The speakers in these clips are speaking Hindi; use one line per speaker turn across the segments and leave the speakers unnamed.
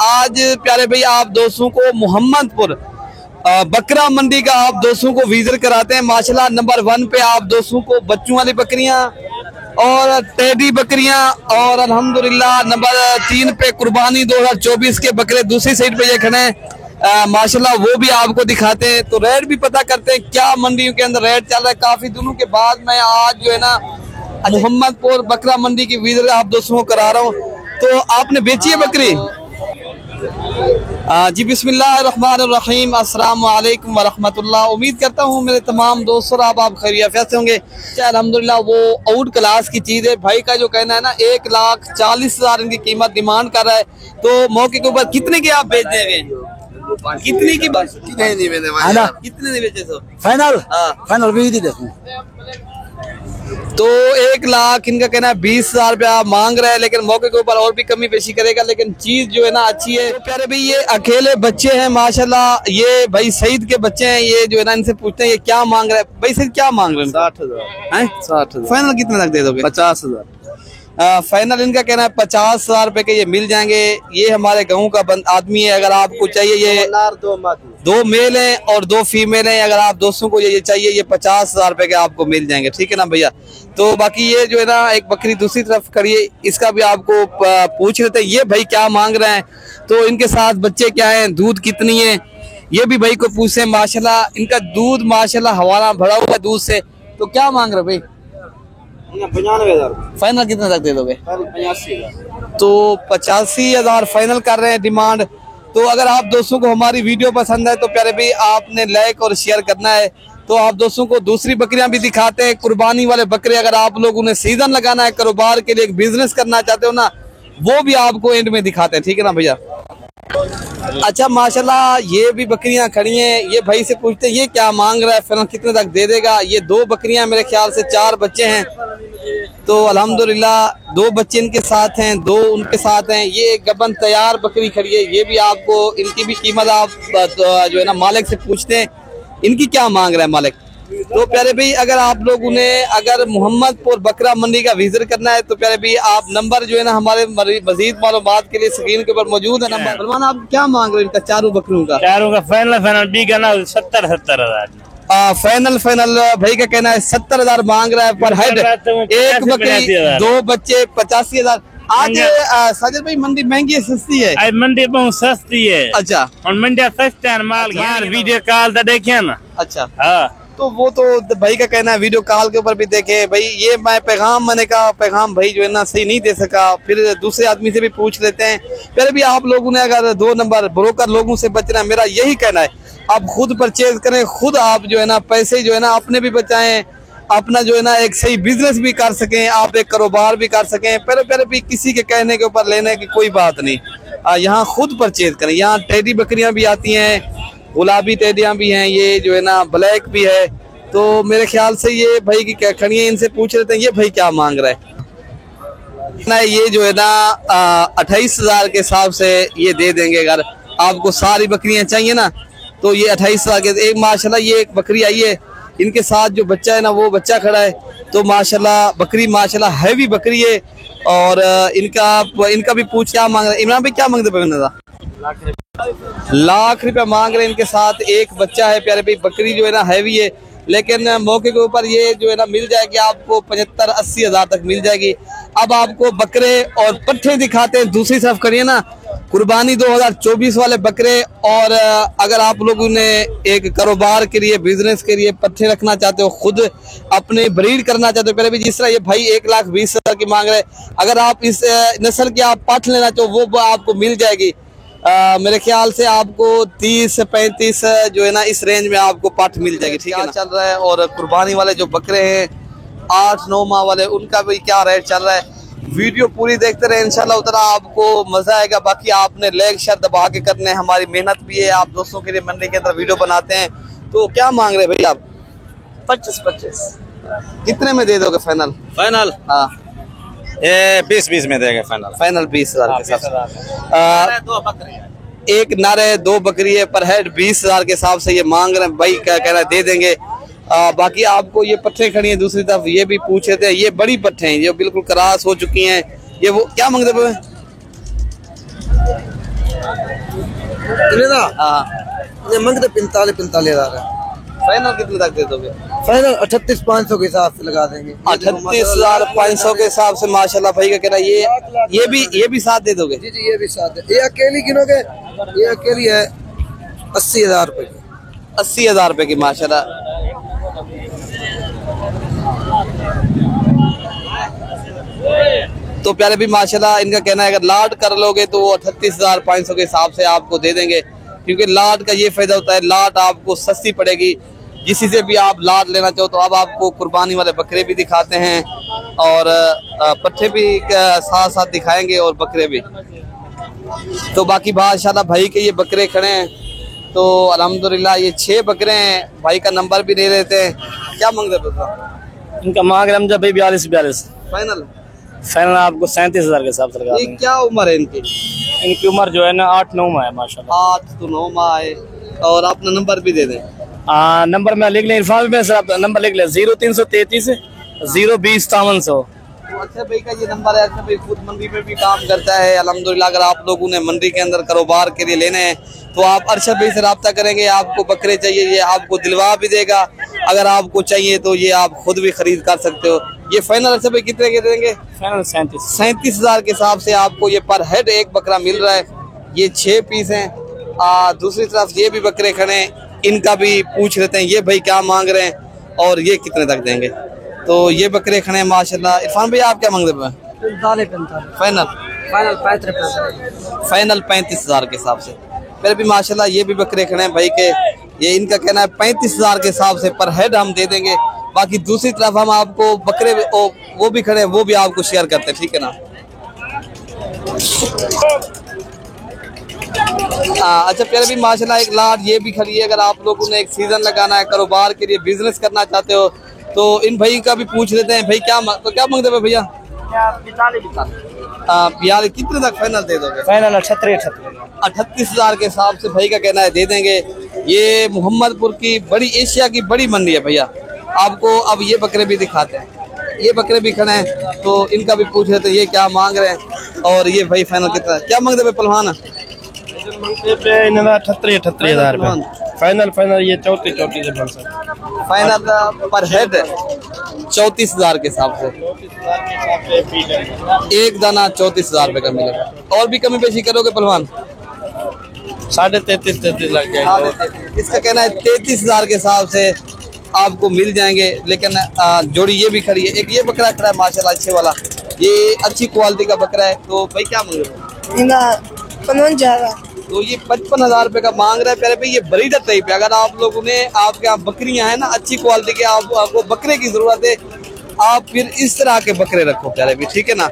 आज प्यारे भाई आप दोस्तों को मोहम्मदपुर बकरा मंडी का आप दोस्तों को विजिट कराते हैं। माशाल्लाह नंबर 1 पे आप दोस्तों को बच्चों वाली बकरियां और टेडी बकरियां और अल्हम्दुलिल्लाह नंबर 3 पे कुर्बानी 2024 के बकरे दूसरी साइड पे ये खड़े हैं। माशाल्लाह वो भी आपको दिखाते हैं, तो रेट भी पता करते हैं क्या मंडियों के अंदर रेट चल रहा है। काफी दिनों के बाद मैं आज जो है ना मोहम्मदपुर बकरा मंडी की विजिट आप दोस्तों को करा रहा हूँ। तो आपने बेची है बकरी? जी बिस्मिल्लाहिर्रहमानिर्रहीम, अस्सलाम वालेकुम वरहमतुल्लाह। उम्मीद करता हूँ मेरे तमाम दोस्तों आप खैरियत से होंगे। अल्हम्दुलिल्लाह वो आउट क्लास की चीज़ है। भाई का जो कहना है ना 1,40,000 इनकी कीमत डिमांड कर रहा है, तो मौके के ऊपर कितने की आप बेच देंगे? कितने की बात? कितने नहीं बेचे?
फाइनल फाइनल भी दी
तो 1,00,000 इनका कहना है 20,000 रुपया मांग रहा है, लेकिन मौके के ऊपर और भी कमी पेशी करेगा। लेकिन चीज जो है ना अच्छी है। तो प्यारे भाई ये अकेले बच्चे हैं माशाल्लाह, ये भाई सईद के बच्चे हैं। ये जो है ना इनसे पूछते हैं ये क्या मांग रहा है। भाई सईद क्या मांग रहे हैं?
60,000।
फाइनल कितने तक दे दोगे?
50,000।
फाइनल इनका कहना है 50,000 रुपए के ये मिल जाएंगे। ये हमारे गाँव का आदमी है। अगर आपको चाहिए ये 2 मेल हैं और 2 फीमेल हैं। अगर आप दोस्तों को ये चाहिए ये 50,000 रुपए के आपको मिल जाएंगे, ठीक है ना भैया। तो बाकी ये जो है ना एक बकरी दूसरी तरफ खड़ी है, इसका भी आपको पूछ लेते हैं ये भाई क्या मांग रहे हैं, तो इनके साथ बच्चे क्या हैं, दूध कितनी है, ये भी भाई को पूछे। माशाल्लाह इनका दूध माशाल्लाह हवाला भरा हुआ दूध से। तो क्या मांग रहे भाई?
95,000।
फाइनल कितने तक दे दोगे?
85,000।
तो 85,000 फाइनल कर रहे हैं डिमांड। तो अगर आप दोस्तों को हमारी वीडियो पसंद है तो प्यारे भाई आपने लाइक और शेयर करना है। तो आप दोस्तों को दूसरी बकरियां भी दिखाते हैं, कुर्बानी वाले बकरे। अगर आप लोग उन्हें सीजन लगाना है, कारोबार के लिए एक बिजनेस करना चाहते हो ना, वो भी आपको एंड में दिखाते हैं, ठीक है ना भैया। अच्छा माशाल्लाह ये भी बकरियां खड़ी हैं। ये भाई से पूछते हैं ये क्या मांग रहा है, फिर कितने तक दे देगा। ये 2 बकरियां मेरे ख्याल से 4 बच्चे हैं। तो अल्हम्दुलिल्लाह 2 बच्चे इनके साथ हैं, 2 उनके साथ हैं। ये एक गबन तैयार बकरी खड़ी है। ये भी आपको इनकी भी कीमत आप जो है ना मालिक से पूछते हैं इनकी क्या मांग रहा है मालिक। तो प्यारे भाई अगर आप लोग उन्हें अगर मोहम्मदपुर बकरा मंडी का विजिट करना है तो प्यारे भाई आप नंबर जो है ना हमारे मजीद मालूमात के लिए स्क्रीन के ऊपर मौजूद है नंबर। सलमान आप क्या मांग रहे हो इनका चारों बकरियों का?
चारों का फाइनल भी करना 70,000।
फाइनल भाई का कहना है 70,000 मांग रहा है पर हेड। एक बकरी 2 बच्चे 85,000। आज साजिद भाई मंडी महंगी है सस्ती है?
आज मंडी बहुत सस्ती है।
अच्छा
और मंडी सस्ते हैं माल वीडियो कॉल तो देखे ना।
अच्छा
हाँ
तो वो तो भाई का कहना है वीडियो कॉल के ऊपर भी देखे भाई। ये मैं पैगाम मैंने कहा पैगाम भाई जो है ना सही नहीं दे सका, फिर दूसरे आदमी से भी पूछ लेते हैं। फिर भी आप लोगों ने अगर 2 नंबर ब्रोकर लोगों से बचना, मेरा यही कहना है आप खुद परचेज करें, खुद आप जो है ना पैसे जो है ना अपने भी बचाएं, अपना जो है ना एक सही बिजनेस भी कर सकें, आप एक कारोबार भी कर सकें। पहले भी किसी के कहने के ऊपर लेने की कोई बात नहीं। यहाँ खुद परचेज करें। यहाँ टेडी बकरियां भी आती हैं, गुलाबी टेडियां भी हैं, ये जो है ना ब्लैक भी है। तो मेरे ख्याल से ये भाई की क्या खड़ी है, इनसे पूछ लेते हैं ये भाई क्या मांग रहा है। ये जो है ना 28,000 के हिसाब से ये दे देंगे। अगर आपको सारी बकरियां चाहिए ना तो ये 28,000 के। एक माशाल्लाह ये एक बकरी आई है, इनके साथ जो बच्चा है ना वो बच्चा खड़ा है। तो माशाल्लाह बकरी माशाल्लाह हैवी बकरी है। और इनका भी पूछ क्या मांग रहे हैं इमरान भाई? क्या मांगते हैं? लाख रुपया मांग रहे हैं। इनके साथ एक बच्चा है प्यारे भाई। बकरी जो है ना हैवी है, लेकिन मौके के ऊपर ये जो है ना मिल जाएगी आपको 75-80,000 तक मिल जाएगी। अब आपको बकरे और पट्ठे दिखाते हैं। दूसरी तरफ करिए ना कुर्बानी 2024 वाले बकरे। और अगर आप लोग उन्हें एक कारोबार के लिए बिजनेस के लिए पट्ठे रखना चाहते हो, खुद अपने ब्रीड करना चाहते हो, पहले भी जिस तरह ये भाई 1,20,000 की मांग रहे हैं, अगर आप इस नस्ल की आप पाठ लेना चाहो वो आपको मिल जाएगी। मेरे ख्याल से आपको 30 से 35 जो है ना इस रेंज में आपको पाठ मिल जाएगी, ठीक है ना? चल रहा है। और कुर्बानी वाले जो बकरे हैं 8-9 माह वाले उनका भी क्या रेट चल रहा है, वीडियो पूरी देखते रहे इंशाल्लाह उतना आपको मजा आएगा। बाकी आपने लाइक शेयर दबा के करने, हमारी मेहनत भी है, आप दोस्तों के लिए मंडी के अंदर वीडियो बनाते हैं। तो क्या मांग रहे भाई आप?
25
कितने में दे दोगे फाइनल?
फाइनल
हाँ
20 में देगा
फाइनल 20,000 के साथ। एक नारे 2 बकरी है पर हेड 20,000 के हिसाब से ये मांग रहे हैं भाई। क्या कह रहा है दे देंगे। बाकी आपको ये पट्टे खड़ी हैं दूसरी तरफ, ये भी पूछे थे। ये बड़ी पट्टे हैं, ये बिल्कुल क्रास हो चुकी हैं। ये वो क्या मांगते हाँ
ये मंगते 45,000 है।
फाइनल कितने तक दे दोगे?
फाइनल 38,500 के हिसाब से लगा देंगे।
38,500 के हिसाब से माशाल्लाह भाई का कहना ये भी साथ दे दोगे?
जी जी ये भी साथ है। ये अकेली गिनोगे, ये अकेली है 80,000 रुपए की।
80,000 रुपए की माशाल्लाह। तो प्यारे भी माशाल्लाह इनका कहना है अगर लाट कर लोगे तो वो 38,500 के हिसाब से आपको दे देंगे, क्योंकि लाट का ये फायदा होता है, लाट आपको सस्ती पड़ेगी। जिसी से भी आप लाट लेना चाहो तो अब आपको कुर्बानी वाले बकरे भी दिखाते हैं और पट्ठे भी साथ साथ दिखाएंगे और बकरे भी। तो बाकी माशाल्लाह भाई के ये बकरे खड़े हैं, तो अल्हम्दुलिल्लाह ये 6 बकरे हैं। भाई का नंबर भी ले लेते हैं। क्या मांगते हैं?
इनका मांग रहे हम जब 42
फाइनल
फाइनल आपको 37,000 के हिसाब से लगा
ये
देंगे।
क्या उम्र है इनकी?
इनकी उम्र जो है ना 8-9 माह है माशाल्लाह।
8 तो 9 माह है। और अपना नंबर भी दे दें।
नंबर मैं लिख लें, इरफान में सर आप नंबर लिख लें 0333 020 5700।
अच्छा भाई का ये नंबर है। अच्छा भाई खुद मंडी में भी काम करता है अल्हम्दुलिल्लाह। अगर आप लोगों ने मंडी के अंदर कारोबार के लिए लेने हैं तो आप अरशद भाई से रब्ता करेंगे। आपको बकरे चाहिए ये आपको दिलवा भी देगा। अगर आपको चाहिए तो ये आप खुद भी खरीद कर सकते हो। ये फाइनल अरशद भाई कितने के देंगे?
फाइनल
37,000 के हिसाब से आपको ये पर हेड एक बकरा मिल रहा है। ये 6 पीस हैं। दूसरी तरफ ये भी बकरे खड़े हैं, इनका भी पूछ लेते हैं ये भाई क्या मांग रहे हैं और ये कितने तक देंगे। तो ये बकरे खड़े हैं माशाल्लाह। इरफान भाई आप क्या मांग रहे हैं? फाइनल 35,000 के हिसाब से। फिर भी माशाल्लाह ये भी बकरे खड़े हैं भाई के। ये इनका कहना है 35,000 के हिसाब से पर हेड हम दे देंगे। बाकी दूसरी तरफ हम आपको बकरे वो भी खड़े हैं, वो भी आपको शेयर करते हैं, ठीक है ना। अच्छा प्यारे भी माशाल्लाह एक लाट ये भी खड़ी है। अगर आप लोगों ने एक सीजन लगाना है, कारोबार के लिए बिजनेस करना चाहते हो तो इन भाई का भी पूछ लेते हैं। भाई क्या मांगते हैं भैया? 42 कितने तक फाइनल दे दोगे?
फाइनल 38,000
के हिसाब से भाई का कहना है दे देंगे। ये मोहम्मदपुर की बड़ी एशिया की बड़ी मंडी है भैया। आपको अब ये बकरे भी दिखाते हैं। ये बकरे भी खड़े हैं तो इनका भी पूछ लेते हैं ये क्या मांग रहे हैं और ये भाई फाइनल कितना क्या मांगते हैं पहलवान?
38,000 फाइनल ये 34
फाइनल पर हेड 34,000 के हिसाब से। एक दाना 34,000 रुपए का मिलेगा। और भी कमी पेशी करोगे पहलवान?
33.5 लग जाएगा।
इसका कहना है 33,000 के हिसाब से आपको मिल जाएंगे। लेकिन जोड़ी ये भी खड़ी है। एक ये बकरा खड़ा है माशाल्लाह अच्छे वाला, ये अच्छी क्वालिटी का बकरा है। तो भाई क्या मांग रहे हो? तो ये 55,000 रुपए का मांग रहा है। प्यारे भाई ये ब्रीडर टाइप है। अगर आप लोगों ने आपके यहाँ बकरियां हैं ना अच्छी क्वालिटी के, आपको बकरे की जरूरत है, आप फिर इस तरह के बकरे रखो प्यारे भाई, ठीक है ना।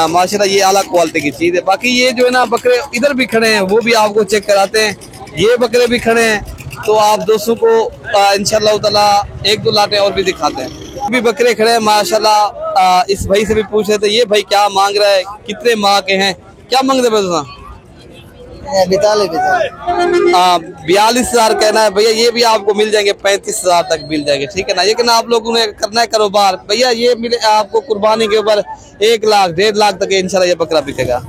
माशाल्लाह ये आला क्वालिटी की चीज है। बाकी ये जो है ना बकरे इधर भी खड़े हैं वो भी आपको चेक कराते हैं। ये बकरे भी खड़े हैं तो आप दोस्तों को इंशाल्लाह ताला 1-2 लाटें और भी दिखाते हैं। भी बकरे खड़े हैं माशाल्लाह। इस भाई से भी पूछ रहे थे ये भाई क्या मांग रहा है, कितने माह के हैं, क्या मांगते भाई? 42,000 कहना है भैया। ये भी आपको मिल जाएंगे 35,000 तक मिल जाएंगे, ठीक है ना। लेकिन आप लोगों ने करना है कारोबार भैया, ये मिले आपको कुर्बानी के ऊपर 1 लाख 1.5 लाख तक इंशाल्लाह ये बकरा बिकेगा।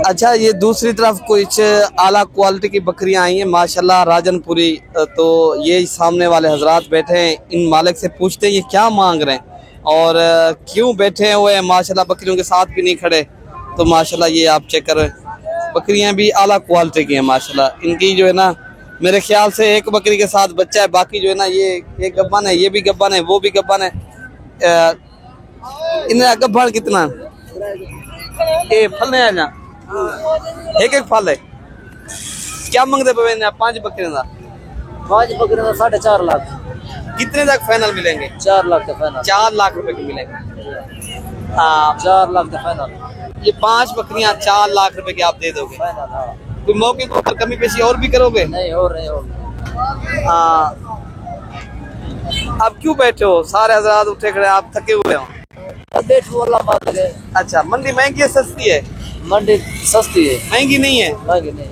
अच्छा ये दूसरी तरफ कुछ आला क्वालिटी की बकरियां आई हैं माशाल्लाह राजनपुरी। तो ये सामने वाले हजरात बैठे हैं, इन मालिक से पूछते हैं ये क्या मांग रहे हैं और क्यों बैठे हुए हैं माशाल्लाह, बकरियों के साथ भी नहीं खड़े। तो माशाल्लाह ये आप चेक कर, बकरियां भी आला क्वालिटी की हैं माशाल्लाह। इनकी जो है ना मेरे ख्याल से एक बकरी के साथ बच्चा है, बाकी जो है ना ये गब्बन है, ये भी गब्बन है, वो भी गब्बन है। इनका गब्बन कितना ये फल है ना, एक फल है। क्या मांगते पे 5 बकरियों का?
5 बकरे का 4.5 लाख।
कितने तक फाइनल मिलेंगे?
4 लाख का फाइनल।
4 लाख रुपए की मिलेंगे। हाँ
4 लाख का फाइनल।
ये 5 बकरियां 4 लाख रुपए की आप दे दोगे? कोई मौके के ऊपर कमी पेशी और भी करोगे?
नहीं हो रहे हो।
हाँ अब क्यों बैठे हो? सारे हजरात उठे खड़े, आप थके हुए हो।
बात है।
अच्छा मंडी महंगी है सस्ती है?
मंडी सस्ती है,
महंगी नहीं है।
महंगी नहीं।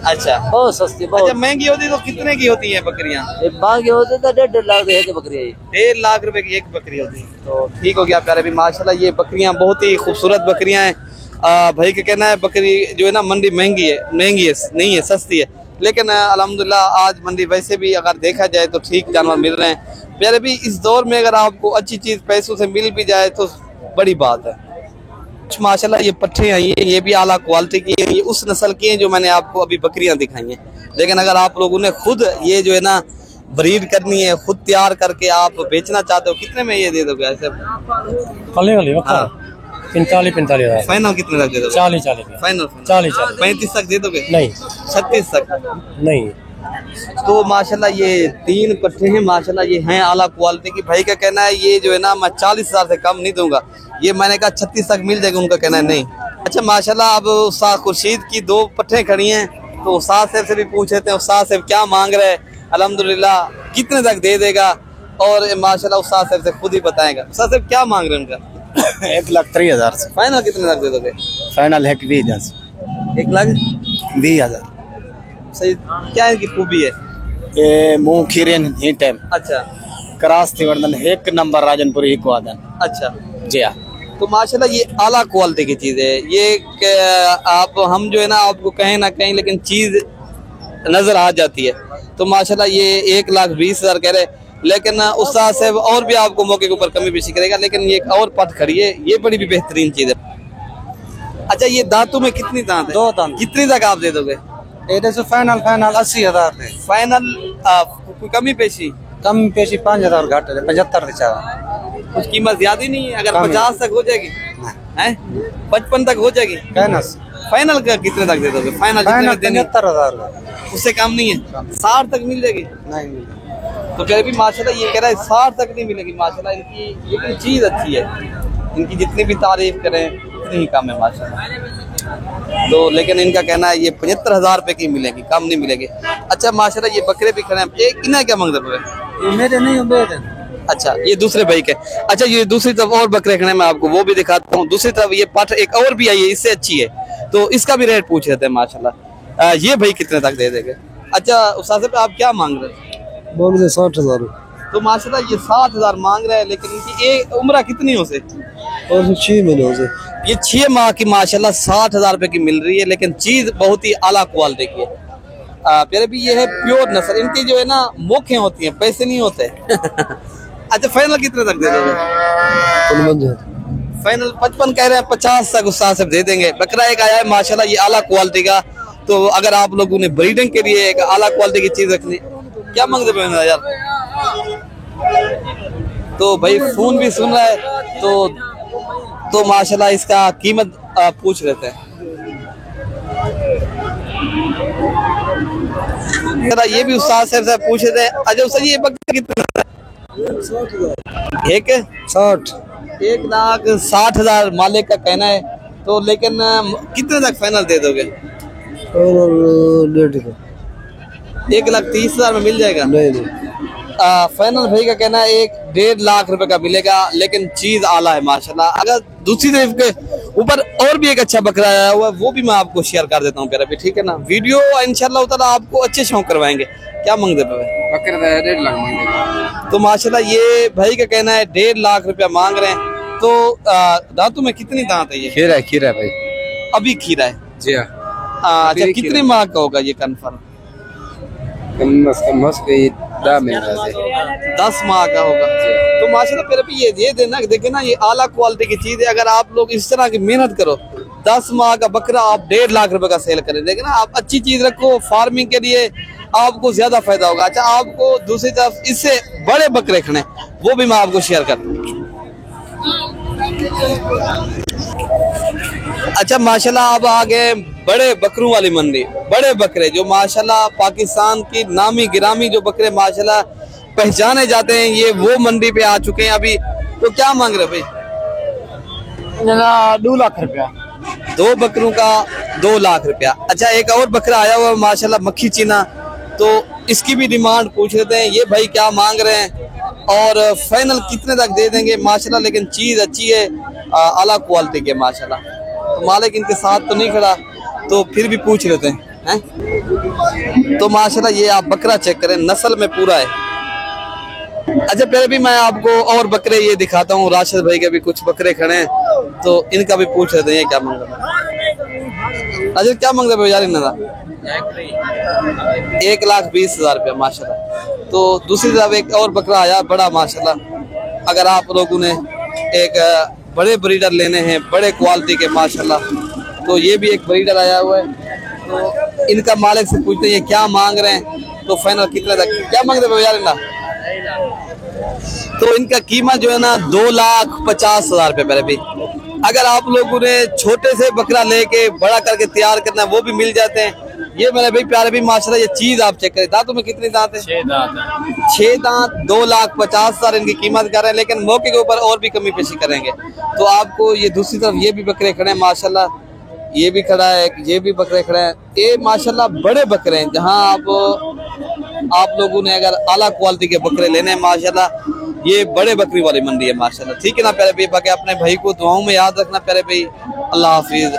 अच्छा
बहुत सस्ती बहुत।
अच्छा महंगी होती तो कितने की होती है बकरियां?
महंगी होती तो 1.5 लाख की बकरी है।
1.5 लाख रुपए की एक बकरी होती है। तो ठीक हो गया प्यारे भी माशाल्लाह। ये बकरियां बहुत ही खूबसूरत बकरियां हैं भाई का कहना है बकरी जो है ना मंडी महंगी है नहीं है, सस्ती है। लेकिन अल्हम्दुलिल्लाह आज मंडी वैसे भी अगर देखा जाए तो ठीक जानवर मिल रहे हैं। प्यारे भी इस दौर में अगर आपको अच्छी चीज पैसों से मिल भी जाए तो बड़ी बात है। माशाल्लाह ये पट्ठे हैं, ये भी आला क्वालिटी की है, ये उस नस्ल की हैं जो मैंने आपको अभी बकरियां दिखाई हैं। लेकिन अगर आप लोगों ने खुद ये जो है ना ब्रीड करनी है, खुद तैयार करके आप बेचना चाहते हो, कितने में ये दे दोगे ऐसे? हाँ।
45 हजार।
फाइनल कितने तक दे दोगे?
40
फाइनल
40
35 तक दे दोगे?
नहीं
36 तक
नहीं।
तो माशाल्लाह ये 3 पट्टे हैं, माशाल्लाह ये हैं आला क्वालिटी की। भाई का कहना है ये जो है ना मैं 40 हजार से कम नहीं दूंगा, ये मैंने कहा 36 तक मिल जाएगा, उनका कहना है नहीं। अच्छा माशाल्लाह अब उस्ताद खुर्शीद की 2 पट्टे खड़ी हैं, तो उस्ताद साहब से भी पूछ लेते हैं उस्ताद साहब क्या मांग रहे हैं, अल्हम्दुलिल्लाह कितने तक दे देगा, और माशाल्लाह उस्ताद साहब से खुद ही बताएगा। उस्ताद साहब क्या मांग रहे हैं उनका?
1,30,000 से।
फाइनल कितने तक दे दोगे?
फाइनल है कि 20,000।
1,20,000। सही। क्या है कि खूबी है?
ये मुंह खीरेन ही टाइम
अच्छा
क्रॉस थी वर्धन 1 नंबर राजनपुरी ही को आदन।
अच्छा
जी हाँ।
तो माशाल्लाह ये आला क्वालिटी की चीज है। ये आप हम जो है ना आपको कहीं ना कहीं लेकिन चीज नजर आ जाती है। तो माशाल्लाह ये 1,20,000 कह रहे, लेकिन उस्ताद साहब और भी आपको मौके के ऊपर कमी बेशी करेगा। लेकिन ये एक और पट खड़ी है, ये बड़ी भी बेहतरीन चीज है। अच्छा ये दांतों में कितनी दांत है?
2 दांत।
कितनी तक आप दे दोगे?
फाइनल 80,000 है।
फाइनल कोई कमी पेशी?
कम पेशी 5,000 घाटे 75 चाह।
कुछ कीमत ज्यादा ही नहीं है? अगर
कम
50 तक हो जाएगी हैं, 55 तक हो जाएगी। फाइनल का कितने तक दे दोगे? फाइनल
75,000
उससे कम नहीं है? 60 तक मिल जाएगी?
नहीं।
तो फिर भी माशाल्लाह ये कह रहा है 60 तक नहीं मिलेगी। माशाल्लाह इनकी लेकिन चीज अच्छी है, इनकी जितनी भी तारीफ करें उतनी ही कम है माशाल्लाह। तो लेकिन इनका कहना है ये 75,000 रुपए की मिलेगी, कम नहीं मिलेगी। अच्छा माशाल्लाह ये बकरे भी खड़े हैं, एक इन्हें क्या मांग रहे हैं?
मेरे नहीं मेरे।
अच्छा ये दूसरे भाई के। अच्छा ये दूसरी तरफ और बकरे खड़े हैं, मैं आपको वो भी दिखाता हूँ। दूसरी तरफ ये पट एक और भी आई है, इससे अच्छी है, तो इसका भी रेट पूछ रहे थे माशाल्लाह। ये भाई कितने तक दे देंगे? अच्छा उस्ताद साहब आप क्या मांग रहे हैं?
बोल दे 60,000।
तो माशाल्लाह ये 60,000 मांग रहे हैं, लेकिन इनकी एक उम्र कितनी हो से?
और 6 महीने हो से।
ये 6 माह की माशाल्लाह 60,000 रुपए की मिल रही है, लेकिन चीज बहुत ही आला क्वालिटी की है। प्यारे भी ये है प्योर नस्ल, इनकी जो है ना मोखें होती हैं, पैसे नहीं होते। अच्छा फाइनल कितने तक दे दोगे? फाइनल 55 कह रहे हैं, 50 तक उस्ताद साहब दे देंगे। बकरा एक आया है माशाल्लाह ये आला क्वालिटी का, तो अगर आप लोगों ने ब्रीडिंग के लिए एक आला क्वालिटी की चीज रखनी, क्या मांगते हैं यार? तो भाई फोन भी सुन रहा है, तो माशाल्लाह इसका कीमत पूछ लेते हैं। ये भी उस्ताद साहब से पूछ रहे थे। अच्छा उस्ताद ये बकरा कितना? 1,60,000 मालिक का कहना है, तो लेकिन कितने तक फाइनल दे दोगे? 1,30,000 में मिल जाएगा?
नहीं।
फाइनल भाई का कहना है 1.5 लाख रुपए का मिलेगा, लेकिन चीज आला है माशाल्लाह। अगर दूसरी तरफ के ऊपर और भी एक अच्छा बकरा आया हुआ है, वो भी मैं आपको शेयर कर देता हूँ प्यारा भी, ठीक है ना? वीडियो इंशाल्लाह ताला आपको अच्छे शौक करवाएंगे। क्या मांगते पे?
बकरे 1.5 लाख मांगेगा।
तो माशाल्लाह ये भाई का कहना है 1.5 लाख रुपया मांग रहे हैं। तो दांतों में कितनी दांत है? ये
खीरा है भाई,
अभी खीरा है।
जी हाँ।
अच्छा कितने माह का होगा ये कन्फर्म? 10 माह का होगा। तो माशाल्लाह फिर भी ये देना देखे ना, ये आला क्वालिटी की चीज है। अगर आप लोग इस तरह की मेहनत करो, 10 माह का बकरा आप 1.5 लाख रुपए का सेल करें, लेकिन आप अच्छी चीज रखो फार्मिंग के लिए, आपको ज्यादा फायदा होगा। अच्छा आपको दूसरी तरफ इससे बड़े बकरे रखने, वो भी मैं आपको शेयर कर दूं। अच्छा माशाल्लाह अब आ गए बड़े बकरों वाली मंडी। बड़े बकरे जो माशाल्लाह पाकिस्तान की नामी गिरामी जो बकरे माशाल्लाह पहचाने जाते हैं, ये वो मंडी पे आ चुके हैं अभी। तो क्या मांग रहे भाई?
2 लाख रुपया।
2 बकरों का 2 लाख रुपया। अच्छा एक और बकरा आया हुआ माशाल्लाह मक्खी चीना, तो इसकी भी डिमांड पूछ लेते हैं। ये भाई क्या मांग रहे हैं और फाइनल कितने तक दे देंगे माशाल्लाह? लेकिन चीज अच्छी है, आला क्वालिटी के माशाल्लाह। तो मालिक इनके साथ तो नहीं खड़ा, तो फिर भी पूछ लेते हैं। तो माशाल्लाह ये आप बकरा चेक करें, नस्ल में पूरा है। अच्छा पहले भी मैं आपको और बकरे ये दिखाता हूँ, राशिद भाई के भी कुछ बकरे खड़े हैं, तो इनका भी पूछ रहे थे ये क्या मांग रहा है। अच्छा क्या मांग रहे यार इन्होंने? 1,20,000 रुपया माशाल्लाह। तो दूसरी तरफ एक और बकरा आया बड़ा माशाल्लाह। अगर आप लोगों ने एक बड़े ब्रीडर लेने हैं बड़े क्वालिटी के माशाल्लाह, तो ये भी एक ब्रीडर आया हुआ है। तो इनका मालिक से पूछते हैं ये क्या मांग रहे हैं, तो फाइनल कितने तक क्या मांग रहे यार इनका? तो इनका कीमत जो है ना 2,50,000 रुपये मेरे भी। अगर आप लोगों ने छोटे से बकरा लेके बड़ा करके तैयार करना है वो भी मिल जाते हैं। ये मेरे भाई प्यारे भी माशाल्लाह ये चीज आप चेक करें। दांतों में कितने दांत है?
6 दांत।
6 दांत 2,50,000 इनकी कीमत कर रहे हैं, लेकिन मौके के ऊपर और भी कमी पेशी करेंगे। तो आपको ये दूसरी तरफ ये भी बकरे खड़े हैं माशाल्लाह, ये भी खड़ा है, ये भी बकरे खड़े हैं। ये माशाल्लाह बड़े बकरे हैं। जहां आप लोगों ने अगर आला क्वालिटी के बकरे लेने हैं माशाल्लाह, ये बड़े बकरी वाली मंडी है माशाल्लाह। ठीक है ना प्यारे भाई, बाकी अपने भाई को दुआओं में याद रखना प्यारे भाई। अल्लाह हाफिज।